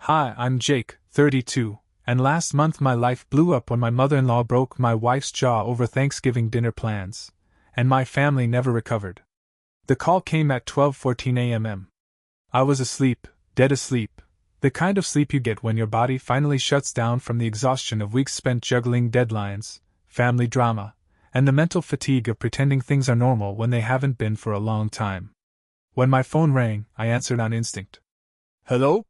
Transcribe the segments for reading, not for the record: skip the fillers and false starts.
Hi, I'm Jake, 32, and last month my life blew up when my mother-in-law broke my wife's jaw over Thanksgiving dinner plans, and my family never recovered. The call came at 12:14 a.m. I was asleep, dead asleep, the kind of sleep you get when your body finally shuts down from the exhaustion of weeks spent juggling deadlines, family drama, and the mental fatigue of pretending things are normal when they haven't been for a long time. When my phone rang, I answered on instinct. Hello?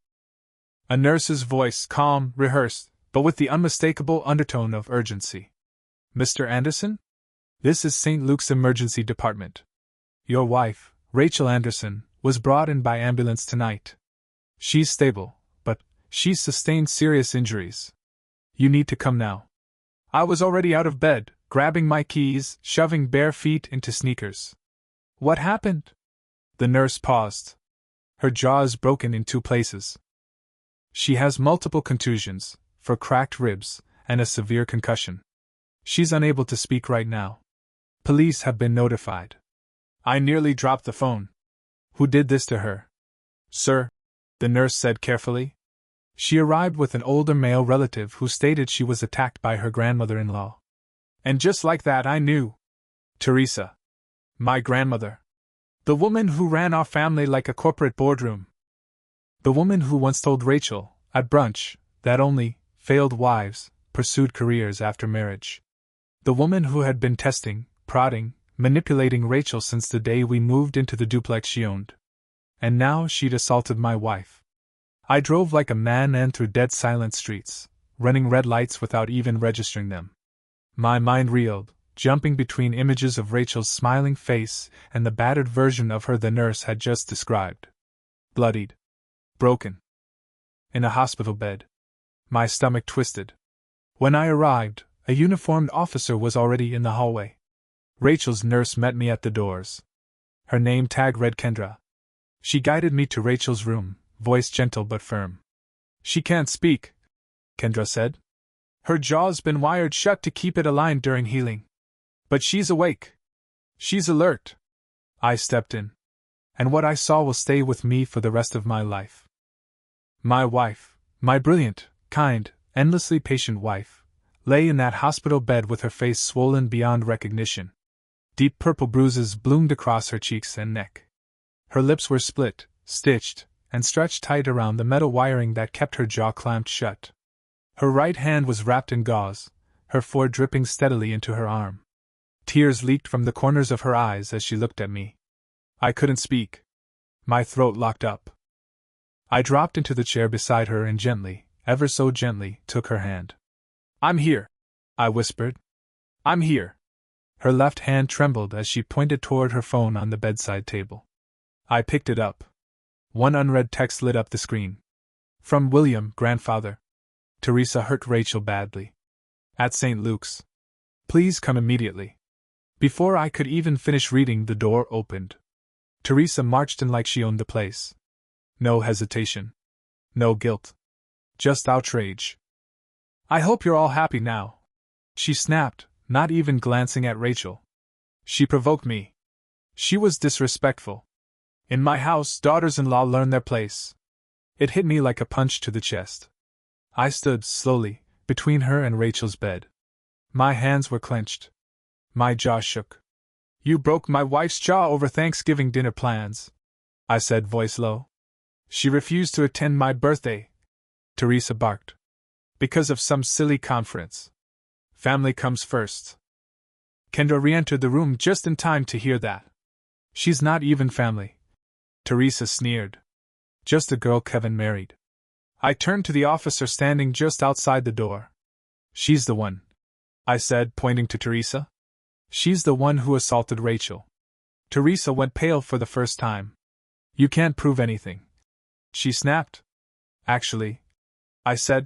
A nurse's voice, calm, rehearsed, but with the unmistakable undertone of urgency. Mr. Anderson? This is St. Luke's Emergency Department. Your wife, Rachel Anderson, was brought in by ambulance tonight. She's stable, but she's sustained serious injuries. You need to come now. I was already out of bed, grabbing my keys, shoving bare feet into sneakers. What happened? The nurse paused. Her jaw is broken in 2 places. She has multiple contusions, 4 cracked ribs, and a severe concussion. She's unable to speak right now. Police have been notified. I nearly dropped the phone. Who did this to her? Sir, the nurse said carefully. She arrived with an older male relative who stated she was attacked by her grandmother-in-law. And just like that I knew. Teresa. My grandmother. The woman who ran our family like a corporate boardroom. The woman who once told Rachel, at brunch, that only failed wives pursued careers after marriage. The woman who had been testing, prodding, manipulating Rachel since the day we moved into the duplex she owned. And now she'd assaulted my wife. I drove like a madman through dead silent streets, running red lights without even registering them. My mind reeled, jumping between images of Rachel's smiling face and the battered version of her the nurse had just described. Bloodied. Broken. In a hospital bed. My stomach twisted. When I arrived, a uniformed officer was already in the hallway. Rachel's nurse met me at the doors. Her name tag read Kendra. She guided me to Rachel's room, voice gentle but firm. She can't speak, Kendra said. Her jaw's been wired shut to keep it aligned during healing. But she's awake. She's alert. I stepped in. And what I saw will stay with me for the rest of my life. My wife, my brilliant, kind, endlessly patient wife, lay in that hospital bed with her face swollen beyond recognition. Deep purple bruises bloomed across her cheeks and neck. Her lips were split, stitched, and stretched tight around the metal wiring that kept her jaw clamped shut. Her right hand was wrapped in gauze, her forehead dripping steadily into her arm. Tears leaked from the corners of her eyes as she looked at me. I couldn't speak. My throat locked up. I dropped into the chair beside her and gently, ever so gently, took her hand. I'm here, I whispered. I'm here. Her left hand trembled as she pointed toward her phone on the bedside table. I picked it up. One unread text lit up the screen. From William, grandfather. Teresa hurt Rachel badly. At St. Luke's. Please come immediately. Before I could even finish reading, the door opened. Teresa marched in like she owned the place. No hesitation. No guilt. Just outrage. I hope you're all happy now, she snapped, not even glancing at Rachel. She provoked me. She was disrespectful. In my house, daughters-in-law learn their place. It hit me like a punch to the chest. I stood, slowly, between her and Rachel's bed. My hands were clenched. My jaw shook. You broke my wife's jaw over Thanksgiving dinner plans, I said, voice low. She refused to attend my birthday, Teresa barked. Because of some silly conference. Family comes first. Kendra re-entered the room just in time to hear that. She's not even family, Teresa sneered. Just a girl Kevin married. I turned to the officer standing just outside the door. She's the one, I said, pointing to Teresa. She's the one who assaulted Rachel. Teresa went pale for the first time. You can't prove anything, she snapped. Actually, I said,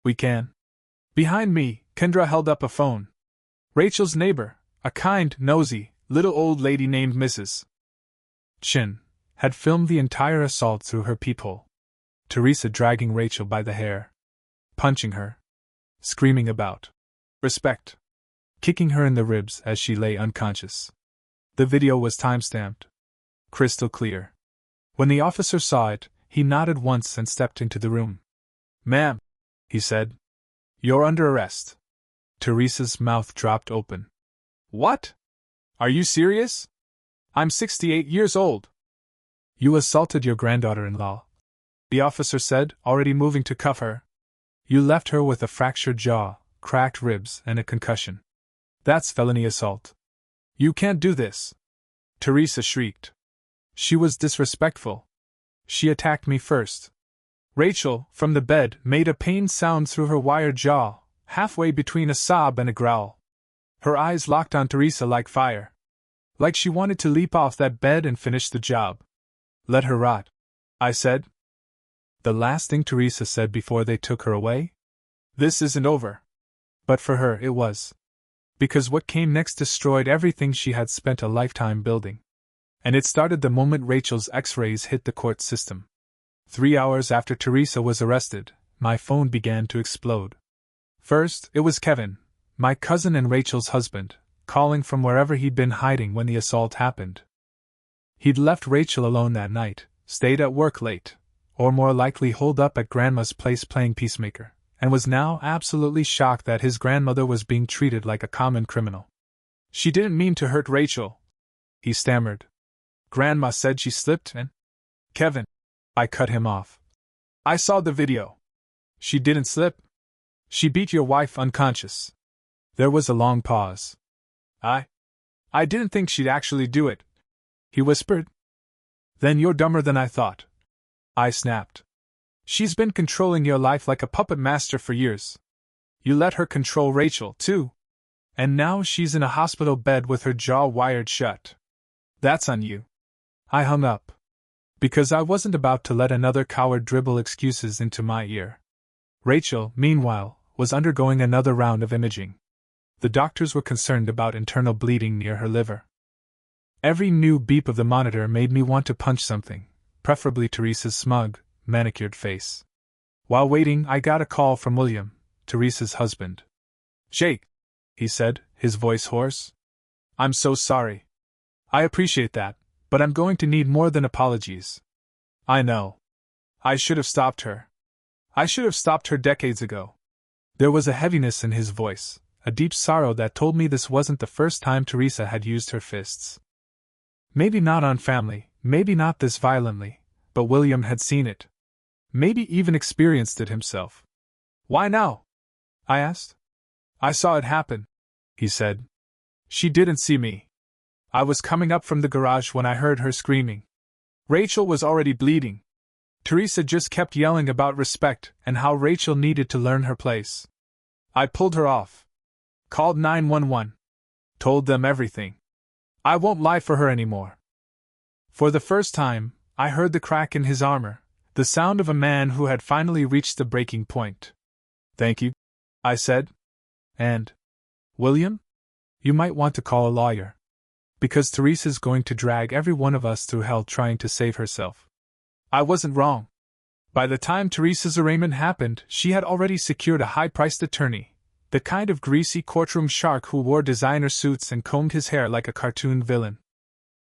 we can. Behind me, Kendra held up a phone. Rachel's neighbor, a kind, nosy, little old lady named Mrs. Chin, had filmed the entire assault through her peephole. Teresa dragging Rachel by the hair. Punching her. Screaming about respect. Kicking her in the ribs as she lay unconscious. The video was time-stamped. Crystal clear. When the officer saw it, he nodded once and stepped into the room. Ma'am, he said. You're under arrest. Teresa's mouth dropped open. What? Are you serious? I'm 68 years old. You assaulted your granddaughter-in-law, the officer said, already moving to cuff her. You left her with a fractured jaw, cracked ribs, and a concussion. That's felony assault. You can't do this. Teresa shrieked. She was disrespectful. She attacked me first. Rachel, from the bed, made a pained sound through her wired jaw, halfway between a sob and a growl. Her eyes locked on Teresa like fire. Like she wanted to leap off that bed and finish the job. Let her rot, I said. The last thing Teresa said before they took her away? This isn't over. But for her it was. Because what came next destroyed everything she had spent a lifetime building. And it started the moment Rachel's X-rays hit the court system. 3 hours after Teresa was arrested, my phone began to explode. First, it was Kevin, my cousin and Rachel's husband, calling from wherever he'd been hiding when the assault happened. He'd left Rachel alone that night, stayed at work late, or more likely holed up at Grandma's place playing peacemaker, and was now absolutely shocked that his grandmother was being treated like a common criminal. She didn't mean to hurt Rachel, he stammered. Grandma said she slipped and… Kevin, I cut him off. I saw the video. She didn't slip. She beat your wife unconscious. There was a long pause. I didn't think she'd actually do it, he whispered. Then you're dumber than I thought, I snapped. She's been controlling your life like a puppet master for years. You let her control Rachel, too. And now she's in a hospital bed with her jaw wired shut. That's on you. I hung up. Because I wasn't about to let another coward dribble excuses into my ear. Rachel, meanwhile, was undergoing another round of imaging. The doctors were concerned about internal bleeding near her liver. Every new beep of the monitor made me want to punch something, preferably Teresa's smug, manicured face. While waiting, I got a call from William, Teresa's husband. Jake, he said, his voice hoarse. I'm so sorry. I appreciate that, but I'm going to need more than apologies. I know. I should have stopped her. I should have stopped her decades ago. There was a heaviness in his voice, a deep sorrow that told me this wasn't the first time Teresa had used her fists. Maybe not on family, maybe not this violently, but William had seen it. Maybe even experienced it himself. Why now? I asked. I saw it happen, he said. She didn't see me. I was coming up from the garage when I heard her screaming. Rachel was already bleeding. Teresa just kept yelling about respect and how Rachel needed to learn her place. I pulled her off. Called 911. Told them everything. I won't lie for her anymore. For the first time, I heard the crack in his armor, the sound of a man who had finally reached the breaking point. Thank you, I said. And, William? You might want to call a lawyer. Because Teresa's going to drag every one of us through hell trying to save herself. I wasn't wrong. By the time Teresa's arraignment happened, she had already secured a high-priced attorney, the kind of greasy courtroom shark who wore designer suits and combed his hair like a cartoon villain.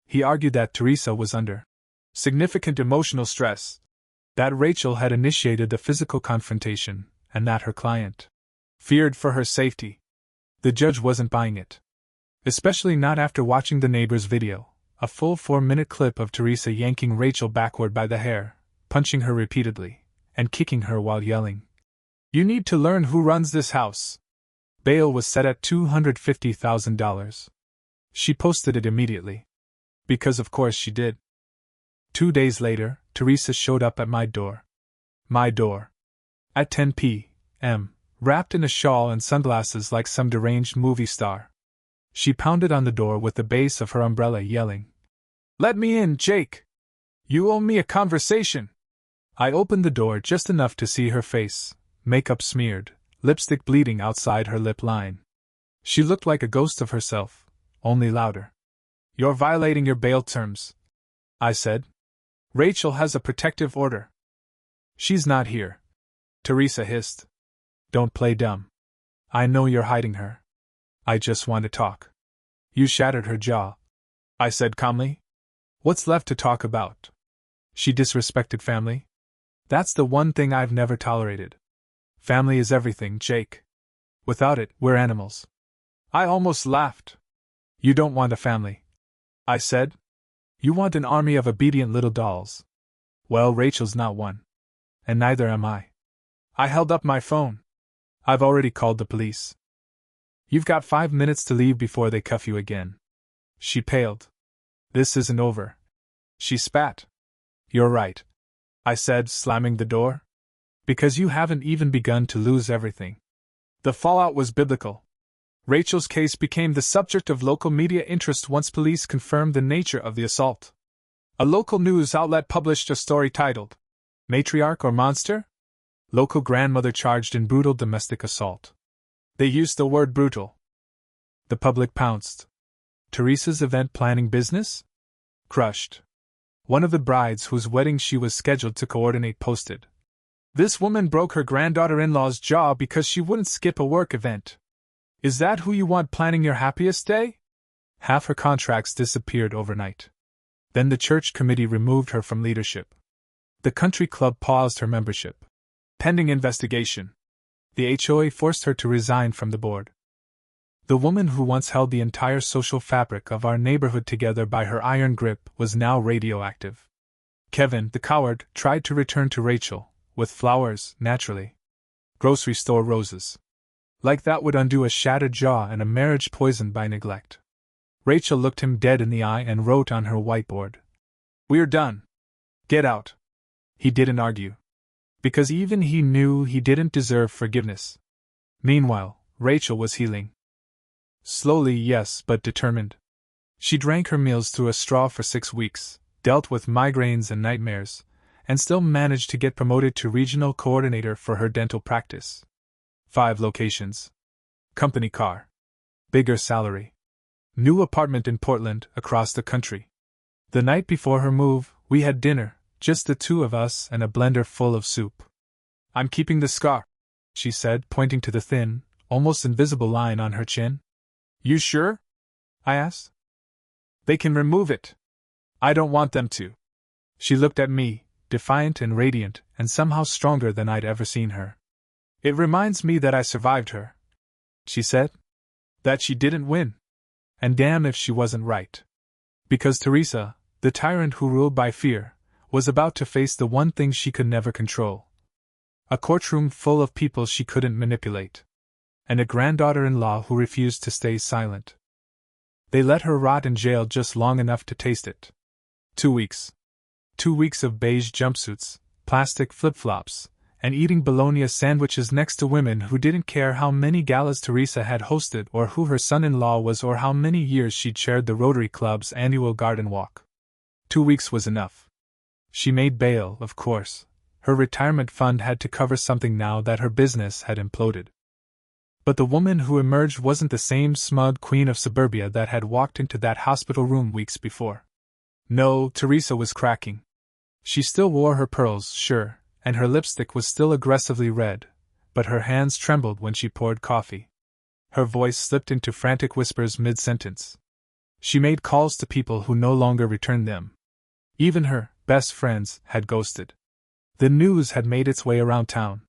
He argued that Teresa was under significant emotional stress, that Rachel had initiated the physical confrontation, and that her client feared for her safety. The judge wasn't buying it. Especially not after watching the neighbor's video, a full 4-minute clip of Teresa yanking Rachel backward by the hair, punching her repeatedly, and kicking her while yelling, "You need to learn who runs this house." Bail was set at $250,000. She posted it immediately. Because of course she did. 2 days later, Teresa showed up at my door. My door. At 10 p.m., wrapped in a shawl and sunglasses like some deranged movie star. She pounded on the door with the base of her umbrella, yelling, "Let me in, Jake! You owe me a conversation!" I opened the door just enough to see her face, makeup smeared, lipstick bleeding outside her lip line. She looked like a ghost of herself, only louder. "You're violating your bail terms," I said. "Rachel has a protective order." "She's not here," Teresa hissed. "Don't play dumb. I know you're hiding her. I just want to talk." "You shattered her jaw," I said calmly. "What's left to talk about? She disrespected family. That's the one thing I've never tolerated. Family is everything, Jake. Without it, we're animals. I almost laughed. You don't want a family, I said. You want an army of obedient little dolls. Well, Rachel's not one. And neither am I. I held up my phone. I've already called the police. You've got 5 minutes to leave before they cuff you again. She paled. This isn't over. She spat. You're right, I said, slamming the door. Because you haven't even begun to lose everything. The fallout was biblical. Rachel's case became the subject of local media interest once police confirmed the nature of the assault. A local news outlet published a story titled, Matriarch or Monster? Local grandmother charged in brutal domestic assault. They used the word brutal. The public pounced. Teresa's event planning business? Crushed. One of the brides whose wedding she was scheduled to coordinate posted, This woman broke her granddaughter-in-law's jaw because she wouldn't skip a work event. Is that who you want planning your happiest day? Half her contracts disappeared overnight. Then the church committee removed her from leadership. The country club paused her membership. Pending investigation. The HOA forced her to resign from the board. The woman who once held the entire social fabric of our neighborhood together by her iron grip was now radioactive. Kevin, the coward, tried to return to Rachel, with flowers, naturally. Grocery store roses. Like that would undo a shattered jaw and a marriage poisoned by neglect. Rachel looked him dead in the eye and wrote on her whiteboard, We're done. Get out. He didn't argue. Because even he knew he didn't deserve forgiveness. Meanwhile, Rachel was healing. Slowly, yes, but determined. She drank her meals through a straw for 6 weeks, dealt with migraines and nightmares, and still managed to get promoted to regional coordinator for her dental practice. 5 locations. Company car. Bigger salary. New apartment in Portland, across the country. The night before her move, we had dinner, just the 2 of us and a blender full of soup. I'm keeping the scar, she said, pointing to the thin, almost invisible line on her chin. You sure? I asked. They can remove it. I don't want them to. She looked at me, defiant and radiant, and somehow stronger than I'd ever seen her. It reminds me that I survived her, she said. That she didn't win. And damn if she wasn't right. Because Teresa, the tyrant who ruled by fear, was about to face the one thing she could never control. A courtroom full of people she couldn't manipulate. And a granddaughter-in-law who refused to stay silent. They let her rot in jail just long enough to taste it. 2 weeks. 2 weeks of beige jumpsuits, plastic flip-flops, and eating bologna sandwiches next to women who didn't care how many galas Teresa had hosted or who her son-in-law was or how many years she'd chaired the Rotary Club's annual garden walk. 2 weeks was enough. She made bail, of course. Her retirement fund had to cover something now that her business had imploded. But the woman who emerged wasn't the same smug queen of suburbia that had walked into that hospital room weeks before. No, Teresa was cracking. She still wore her pearls, sure, and her lipstick was still aggressively red, but her hands trembled when she poured coffee. Her voice slipped into frantic whispers mid-sentence. She made calls to people who no longer returned them. Even her best friends had ghosted. The news had made its way around town.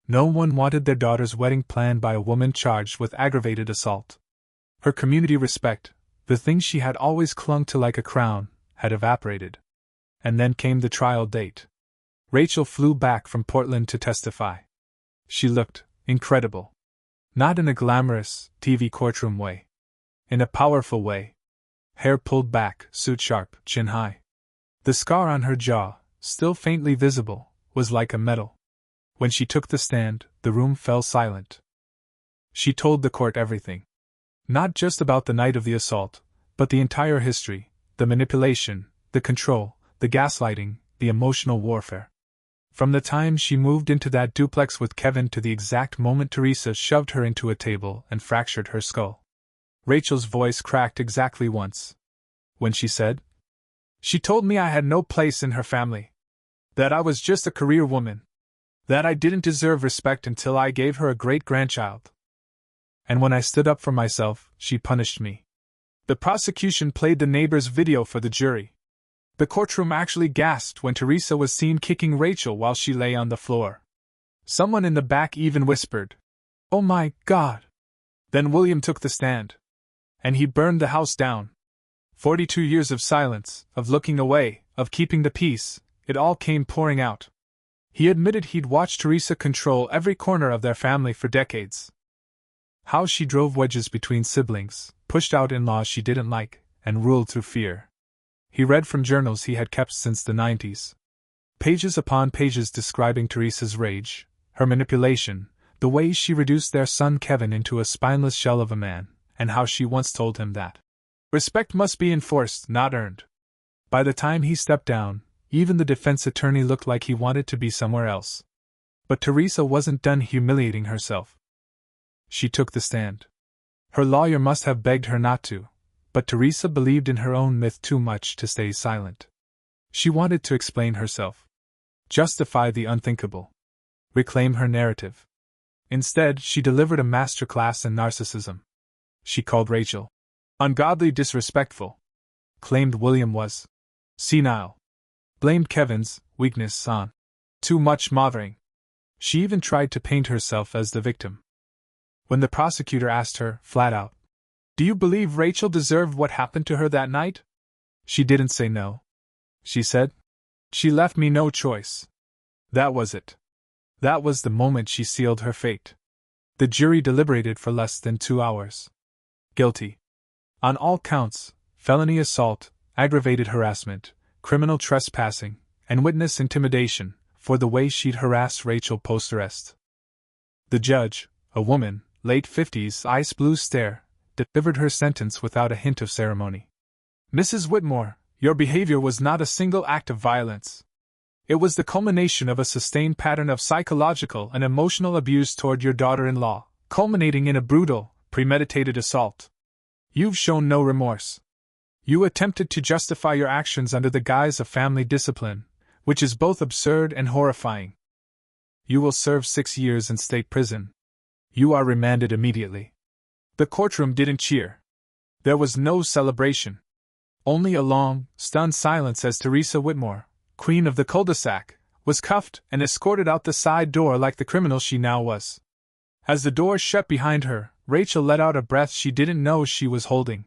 No one wanted their daughter's wedding planned by a woman charged with aggravated assault. Her community respect, the thing she had always clung to like a crown, had evaporated. And then came the trial date. Rachel flew back from Portland to testify. She looked incredible. Not in a glamorous, TV courtroom way. In a powerful way. Hair pulled back, suit sharp, chin high. The scar on her jaw, still faintly visible, was like a medal. When she took the stand, the room fell silent. She told the court everything. Not just about the night of the assault, but the entire history, the manipulation, the control, the gaslighting, the emotional warfare. From the time she moved into that duplex with Kevin to the exact moment Teresa shoved her into a table and fractured her skull. Rachel's voice cracked exactly once. When she said, She told me I had no place in her family. That I was just a career woman. That I didn't deserve respect until I gave her a great-grandchild. And when I stood up for myself, she punished me. The prosecution played the neighbor's video for the jury. The courtroom actually gasped when Teresa was seen kicking Rachel while she lay on the floor. Someone in the back even whispered, "Oh my God!" Then William took the stand. And he burned the house down. 42 years of silence, of looking away, of keeping the peace, it all came pouring out. He admitted he'd watched Teresa control every corner of their family for decades. How she drove wedges between siblings, pushed out in-laws she didn't like, and ruled through fear. He read from journals he had kept since the 90s. Pages upon pages describing Teresa's rage, her manipulation, the way she reduced their son Kevin into a spineless shell of a man, and how she once told him that respect must be enforced, not earned. By the time he stepped down, even the defense attorney looked like he wanted to be somewhere else. But Teresa wasn't done humiliating herself. She took the stand. Her lawyer must have begged her not to, but Teresa believed in her own myth too much to stay silent. She wanted to explain herself, justify the unthinkable, reclaim her narrative. Instead, she delivered a masterclass in narcissism. She called Rachel ungodly disrespectful, claimed William was senile, blamed Kevin's weakness on too much mothering. She even tried to paint herself as the victim. When the prosecutor asked her, flat out, "Do you believe Rachel deserved what happened to her that night?" she didn't say no. She said, "She left me no choice." That was it. That was the moment she sealed her fate. The jury deliberated for less than 2 hours. Guilty. On all counts, felony assault, aggravated harassment, criminal trespassing, and witness intimidation, for the way she'd harassed Rachel post-arrest. The judge, a woman, late 50s, ice blue stare, delivered her sentence without a hint of ceremony. "Mrs. Whitmore, your behavior was not a single act of violence. It was the culmination of a sustained pattern of psychological and emotional abuse toward your daughter-in-law, culminating in a brutal, premeditated assault. You've shown no remorse. You attempted to justify your actions under the guise of family discipline, which is both absurd and horrifying. You will serve 6 years in state prison. You are remanded immediately." The courtroom didn't cheer. There was no celebration. Only a long, stunned silence as Teresa Whitmore, queen of the cul-de-sac, was cuffed and escorted out the side door like the criminal she now was. As the door shut behind her, Rachel let out a breath she didn't know she was holding.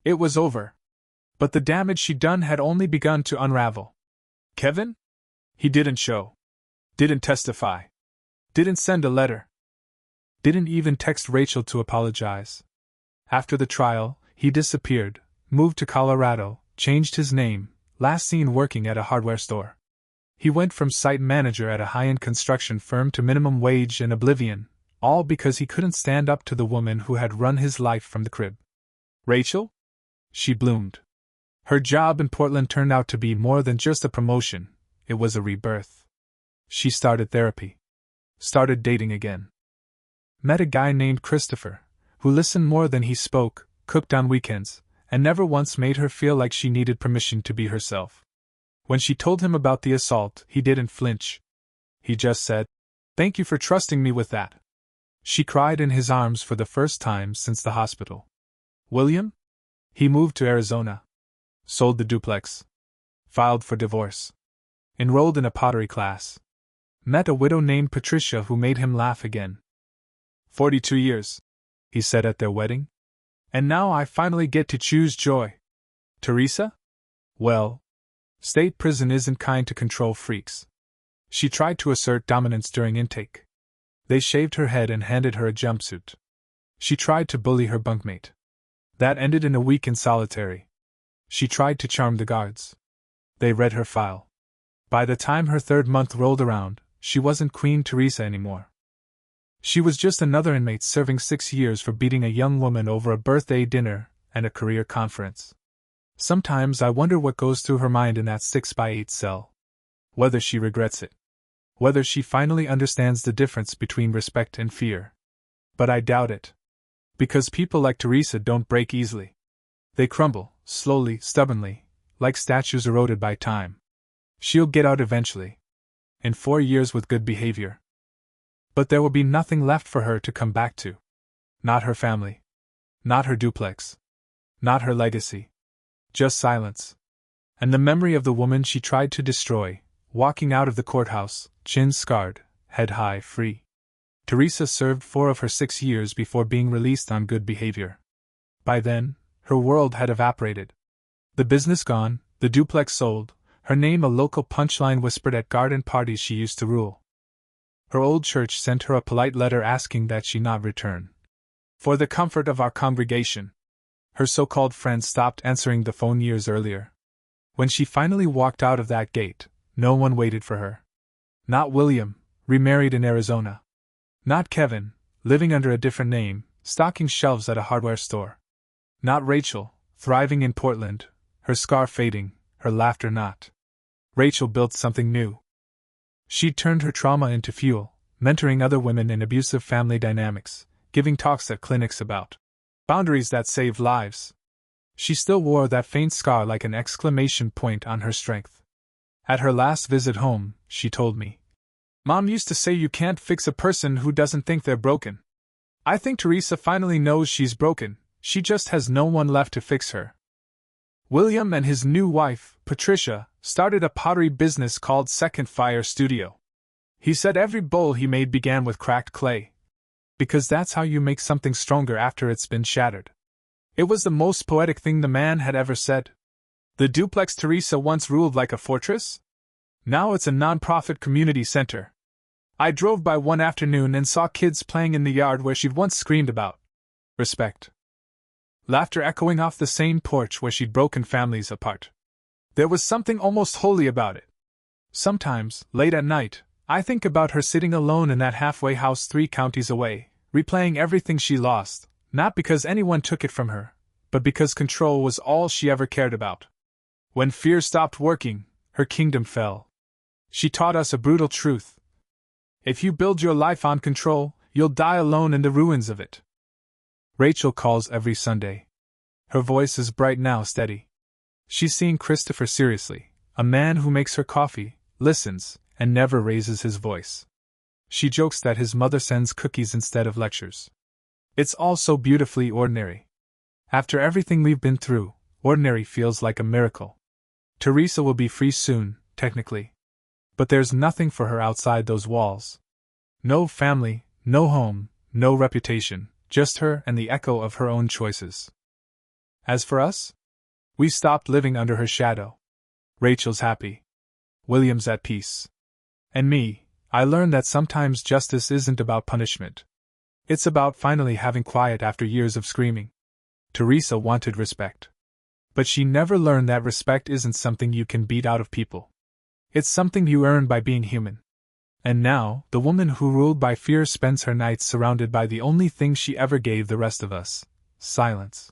It was over. But the damage she'd done had only begun to unravel. Kevin? He didn't show. Didn't testify. Didn't send a letter. Didn't even text Rachel to apologize. After the trial, he disappeared, moved to Colorado, changed his name, last seen working at a hardware store. He went from site manager at a high-end construction firm to minimum wage and oblivion, all because he couldn't stand up to the woman who had run his life from the crib. Rachel? She bloomed. Her job in Portland turned out to be more than just a promotion, it was a rebirth. She started therapy. Started dating again. Met a guy named Christopher, who listened more than he spoke, cooked on weekends, and never once made her feel like she needed permission to be herself. When she told him about the assault, he didn't flinch. He just said, "Thank you for trusting me with that." She cried in his arms for the first time since the hospital. William? He moved to Arizona. Sold the duplex. Filed for divorce. Enrolled in a pottery class. Met a widow named Patricia who made him laugh again. 42 years, he said at their wedding. And now I finally get to choose joy. Teresa? Well, state prison isn't kind to control freaks. She tried to assert dominance during intake. They shaved her head and handed her a jumpsuit. She tried to bully her bunkmate. That ended in a week in solitary. She tried to charm the guards. They read her file. By the time her 3rd month rolled around, she wasn't Queen Teresa anymore. She was just another inmate serving 6 years for beating a young woman over a birthday dinner and a career conference. Sometimes I wonder what goes through her mind in that 6x8 cell. Whether she regrets it. Whether she finally understands the difference between respect and fear. But I doubt it. Because people like Teresa don't break easily. They crumble, slowly, stubbornly, like statues eroded by time. She'll get out eventually. In 4 years with good behavior. But there will be nothing left for her to come back to. Not her family. Not her duplex. Not her legacy. Just silence. And the memory of the woman she tried to destroy, walking out of the courthouse, chin scarred, head high, free. Teresa served 4 of her 6 years before being released on good behavior. By then, her world had evaporated. The business gone, the duplex sold, her name a local punchline whispered at garden parties she used to rule. Her old church sent her a polite letter asking that she not return. For the comfort of our congregation. Her so-called friends stopped answering the phone years earlier. When she finally walked out of that gate, no one waited for her. Not William, remarried in Arizona. Not Kevin, living under a different name, stocking shelves at a hardware store. Not Rachel, thriving in Portland, her scar fading, her laughter not. Rachel built something new. She'd turned her trauma into fuel, mentoring other women in abusive family dynamics, giving talks at clinics about boundaries that save lives. She still wore that faint scar like an exclamation point on her strength. At her last visit home, she told me, "Mom used to say you can't fix a person who doesn't think they're broken. I think Teresa finally knows she's broken, she just has no one left to fix her." William and his new wife, Patricia, started a pottery business called Second Fire Studio. He said every bowl he made began with cracked clay. Because that's how you make something stronger after it's been shattered. It was the most poetic thing the man had ever said. The duplex Teresa once ruled like a fortress? Now it's a non-profit community center. I drove by one afternoon and saw kids playing in the yard where she'd once screamed about respect. Laughter echoing off the same porch where she'd broken families apart. There was something almost holy about it. Sometimes, late at night, I think about her sitting alone in that halfway house 3 counties away, replaying everything she lost, not because anyone took it from her, but because control was all she ever cared about. When fear stopped working, her kingdom fell. She taught us a brutal truth. If you build your life on control, you'll die alone in the ruins of it. Rachel calls every Sunday. Her voice is bright now, steady. She's seeing Christopher seriously, a man who makes her coffee, listens, and never raises his voice. She jokes that his mother sends cookies instead of lectures. It's all so beautifully ordinary. After everything we've been through, ordinary feels like a miracle. Teresa will be free soon, technically. But there's nothing for her outside those walls. No family, no home, no reputation, just her and the echo of her own choices. As for us? We stopped living under her shadow. Rachel's happy. William's at peace. And me, I learned that sometimes justice isn't about punishment. It's about finally having quiet after years of screaming. Teresa wanted respect. But she never learned that respect isn't something you can beat out of people. It's something you earn by being human. And now, the woman who ruled by fear spends her nights surrounded by the only thing she ever gave the rest of us: silence.